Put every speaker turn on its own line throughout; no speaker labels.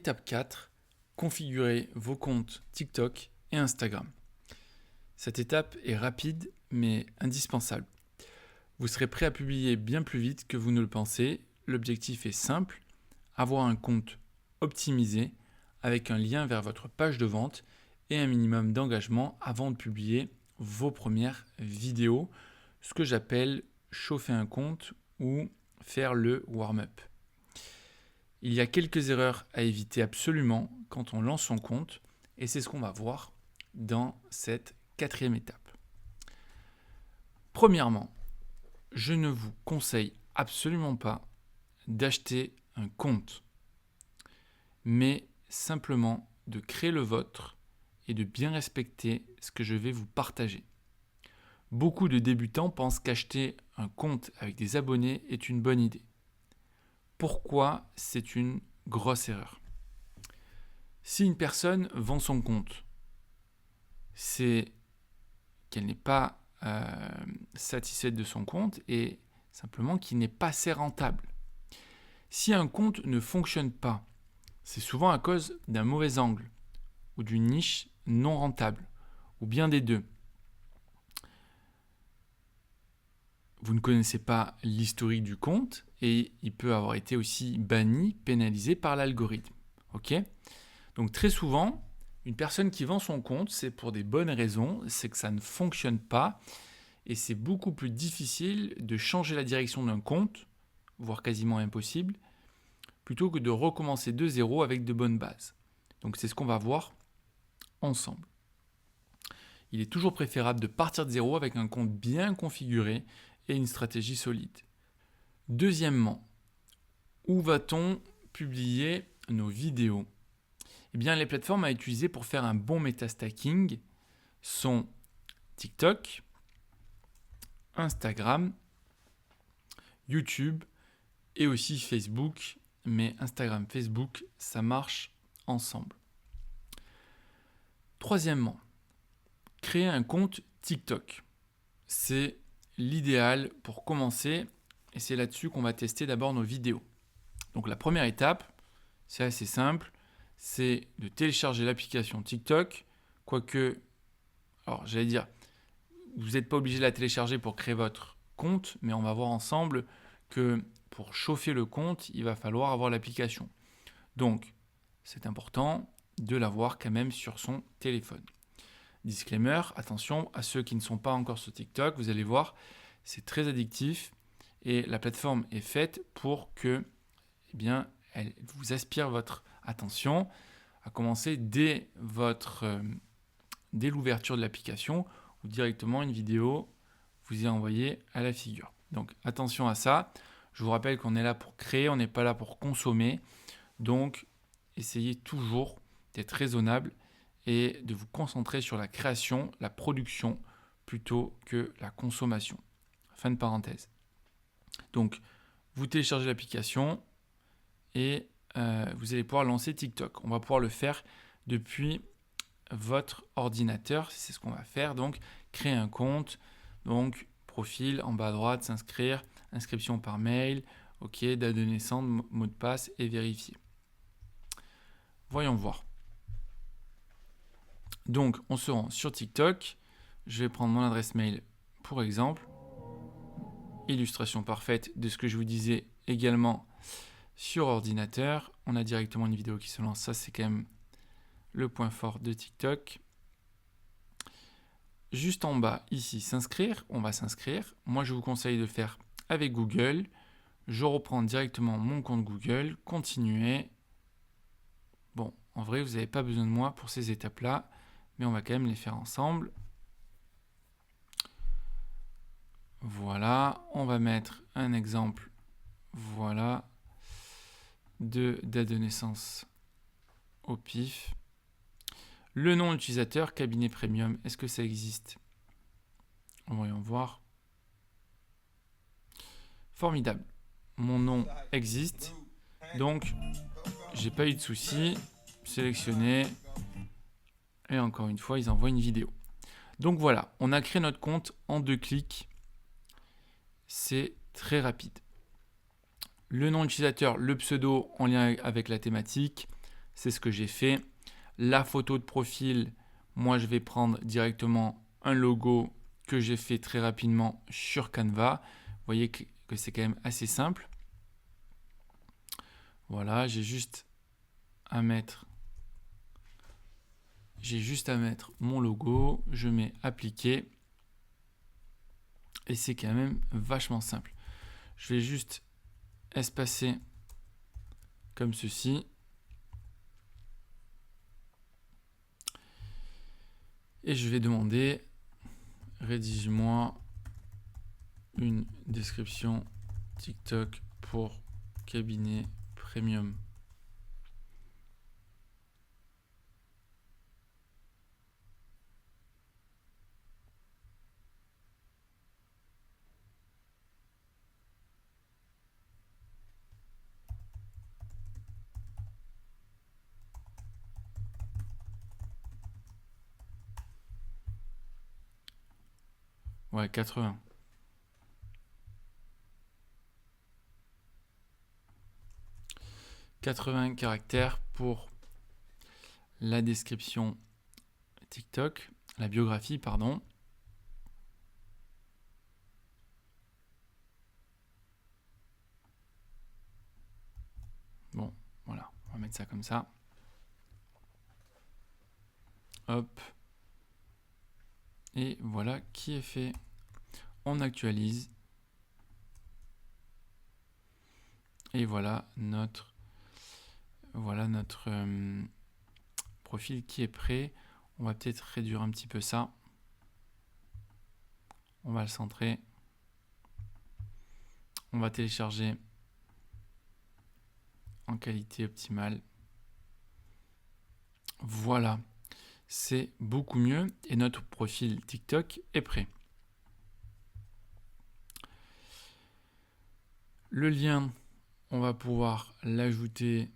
Étape 4, configurez vos comptes TikTok et Instagram. Cette étape est rapide mais indispensable. Vous serez prêt à publier bien plus vite que vous ne le pensez. L'objectif est simple, avoir un compte optimisé avec un lien vers votre page de vente et un minimum d'engagement avant de publier vos premières vidéos, ce que j'appelle chauffer un compte ou faire le warm-up. Il y a quelques erreurs à éviter absolument quand on lance son compte et c'est ce qu'on va voir dans cette quatrième étape. Premièrement, je ne vous conseille absolument pas d'acheter un compte, mais simplement de créer le vôtre et de bien respecter ce que je vais vous partager. Beaucoup de débutants pensent qu'acheter un compte avec des abonnés est une bonne idée. Pourquoi c'est une grosse erreur? Si une personne vend son compte, c'est qu'elle n'est pas satisfaite de son compte et simplement qu'il n'est pas assez rentable. Si un compte ne fonctionne pas, c'est souvent à cause d'un mauvais angle ou d'une niche non rentable, ou bien des deux. Vous ne connaissez pas l'historique du compte et il peut avoir été aussi banni, pénalisé par l'algorithme. Ok ? Donc très souvent, une personne qui vend son compte, c'est pour des bonnes raisons, c'est que ça ne fonctionne pas et c'est beaucoup plus difficile de changer la direction d'un compte, voire quasiment impossible, plutôt que de recommencer de zéro avec de bonnes bases. Donc c'est ce qu'on va voir ensemble. Il est toujours préférable de partir de zéro avec un compte bien configuré et une stratégie solide. Deuxièmement, où va-t-on publier nos vidéos ? Eh bien, les plateformes à utiliser pour faire un bon meta-stacking sont TikTok, Instagram, YouTube et aussi Facebook. Mais Instagram, Facebook, ça marche ensemble. Troisièmement, créer un compte TikTok. C'est l'idéal pour commencer et c'est là-dessus qu'on va tester d'abord nos vidéos. Donc la première étape, c'est assez simple, c'est de télécharger l'application TikTok, quoique, alors j'allais dire, vous n'êtes pas obligé de la télécharger pour créer votre compte, mais on va voir ensemble que pour chauffer le compte, il va falloir avoir l'application. Donc, c'est important de l'avoir quand même sur son téléphone. Disclaimer, attention à ceux qui ne sont pas encore sur TikTok, vous allez voir, c'est très addictif et la plateforme est faite pour que, eh bien, elle vous aspire votre attention, à commencer dès l'ouverture de l'application ou directement une vidéo vous est envoyée à la figure. Donc attention à ça. Je vous rappelle qu'on est là pour créer, on n'est pas là pour consommer. Donc essayez toujours d'être raisonnable et de vous concentrer sur la création, la production plutôt que la consommation. Fin de parenthèse. Donc vous téléchargez l'application et vous allez pouvoir lancer TikTok. On va pouvoir le faire depuis votre ordinateur, c'est ce qu'on va faire. Donc créer un compte, donc profil en bas à droite, s'inscrire, inscription par mail, ok, date de naissance, mot de passe et vérifier. Voyons voir. Donc on se rend sur TikTok, je vais prendre mon adresse mail pour exemple, illustration parfaite de ce que je vous disais également sur ordinateur. On a directement une vidéo qui se lance, ça c'est quand même le point fort de TikTok. Juste en bas, ici, s'inscrire, on va s'inscrire. Moi, je vous conseille de le faire avec Google. Je reprends directement mon compte Google, continuer. Bon, en vrai, vous n'avez pas besoin de moi pour ces étapes-là, mais on va quand même les faire ensemble. Voilà, on va mettre un exemple, voilà, de date de naissance au pif. Le nom utilisateur, cabinet premium, est-ce que ça existe? Voyons voir. Formidable. Mon nom existe. Donc, j'ai pas eu de soucis. Sélectionner. Et encore une fois, ils envoient une vidéo. Donc voilà, on a créé notre compte en 2 clics. C'est très rapide. Le nom utilisateur, le pseudo en lien avec la thématique. c'est ce que j'ai fait. La photo de profil, moi je vais prendre directement un logo que j'ai fait très rapidement sur Canva. Vous voyez que c'est quand même assez simple. Voilà, j'ai juste à mettre mon logo, je mets appliquer et c'est quand même vachement simple. Je vais juste espacer comme ceci. Et je vais demander, rédige-moi une description TikTok pour cabinet premium. Ouais, 80. « 80 caractères pour la description TikTok, la biographie, pardon. Bon, voilà, on va mettre ça comme ça. Hop. Et voilà qui est fait. On actualise. Et voilà notre profil qui est prêt. On va peut-être réduire un petit peu ça. On va le centrer. On va télécharger en qualité optimale. Voilà, c'est beaucoup mieux et notre profil TikTok est prêt. Le lien, on va pouvoir l'ajouter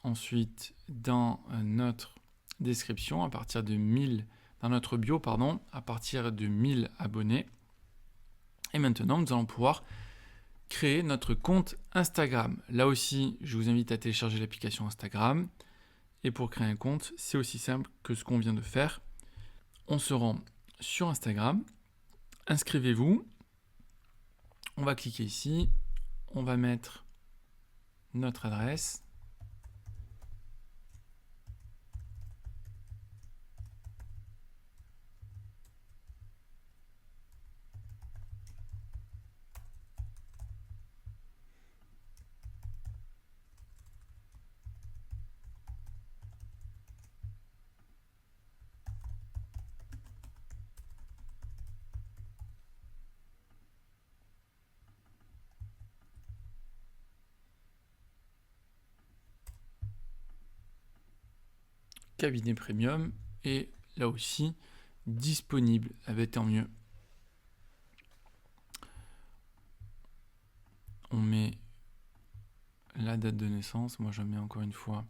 ensuite dans notre description à partir de 1000, dans notre bio, pardon, à partir de 1000 abonnés. Et maintenant, nous allons pouvoir créer notre compte Instagram. Là aussi, je vous invite à télécharger l'application Instagram. Et pour créer un compte, c'est aussi simple que ce qu'on vient de faire. On se rend sur Instagram. Inscrivez-vous. On va cliquer ici. On va mettre notre adresse. Cabinet premium et là aussi disponible. Tant mieux. On met la date de naissance. Moi, je mets encore une fois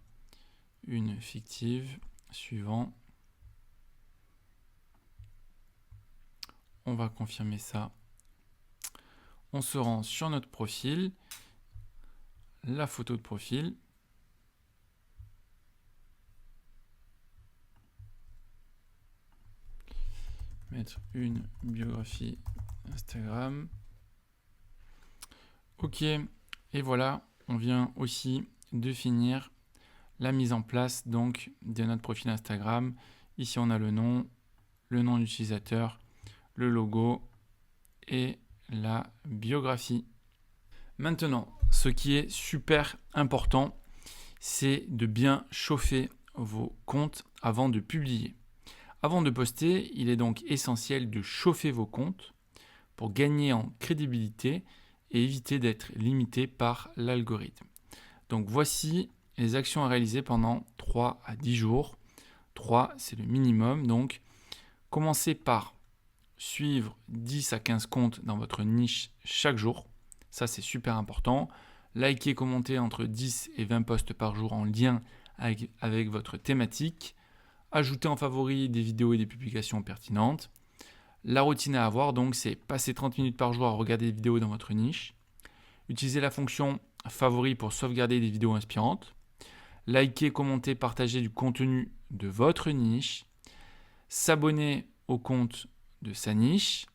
une fictive. Suivant. On va confirmer ça. On se rend sur notre profil. La photo de profil. Mettre une biographie Instagram. Ok, et voilà, on vient aussi de finir la mise en place donc de notre profil Instagram. Ici, on a le nom d'utilisateur, le logo et la biographie. Maintenant, ce qui est super important, c'est de bien chauffer vos comptes avant de publier. Avant de poster, il est donc essentiel de chauffer vos comptes pour gagner en crédibilité et éviter d'être limité par l'algorithme. Donc voici les actions à réaliser pendant 3 à 10 jours. 3, c'est le minimum. Donc commencez par suivre 10 à 15 comptes dans votre niche chaque jour. Ça, c'est super important. Likez, commentez entre 10 et 20 posts par jour en lien avec votre thématique. Ajoutez en favori des vidéos et des publications pertinentes. La routine à avoir, donc, c'est passer 30 minutes par jour à regarder des vidéos dans votre niche. Utilisez la fonction favori pour sauvegarder des vidéos inspirantes. liker, commenter, partager du contenu de votre niche, s'abonner au compte de sa niche,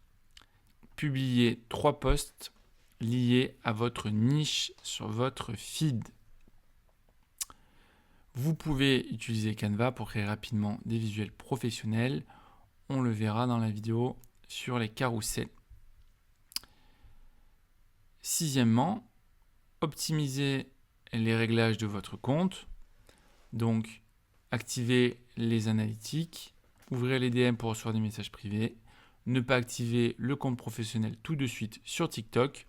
publier 3 posts liés à votre niche sur votre feed. Vous pouvez utiliser Canva pour créer rapidement des visuels professionnels. On le verra dans la vidéo sur les carousels. Sixièmement, optimisez les réglages de votre compte. Donc, activez les analytiques, ouvrez les DM pour recevoir des messages privés, ne pas activer le compte professionnel tout de suite sur TikTok.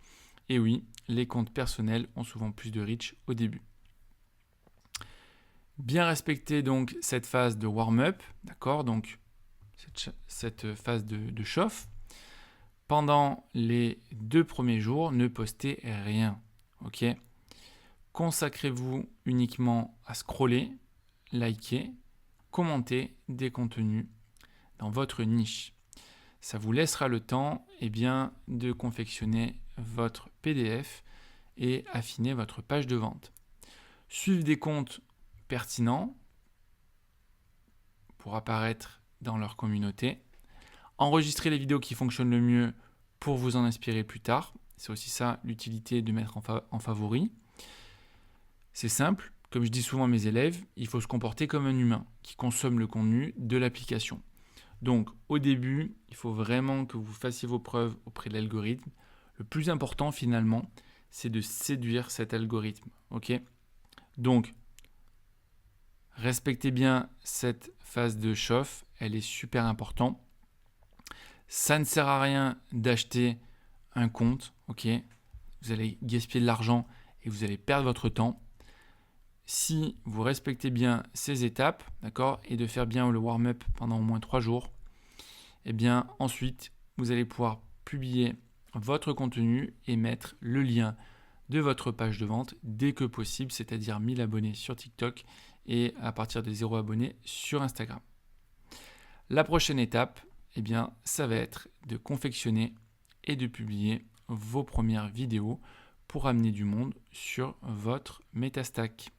Et oui, les comptes personnels ont souvent plus de reach au début. Bien respecter donc cette phase de warm-up, d'accord, donc cette phase de chauffe. Pendant les 2 premiers jours, ne postez rien, ok. Consacrez-vous uniquement à scroller, liker, commenter des contenus dans votre niche. Ça vous laissera le temps de confectionner votre PDF et affiner votre page de vente. Suivez des comptes pertinents pour apparaître dans leur communauté. Enregistrez les vidéos qui fonctionnent le mieux pour vous en inspirer plus tard. C'est aussi ça l'utilité de mettre en favori. C'est simple, comme je dis souvent à mes élèves, il faut se comporter comme un humain qui consomme le contenu de l'application. Donc au début, il faut vraiment que vous fassiez vos preuves auprès de l'algorithme. Le plus important finalement, c'est de séduire cet algorithme. Ok ? Donc, respectez bien cette phase de chauffe, elle est super importante. Ça ne sert à rien d'acheter un compte, ok ? Vous allez gaspiller de l'argent et vous allez perdre votre temps. Si vous respectez bien ces étapes, d'accord, et de faire bien le warm-up pendant au moins 3 jours, ensuite, vous allez pouvoir publier votre contenu et mettre le lien de votre page de vente dès que possible, c'est-à-dire 1000 abonnés sur TikTok et à partir de 0 abonnés sur Instagram. La prochaine étape, ça va être de confectionner et de publier vos premières vidéos pour amener du monde sur votre MetaStack.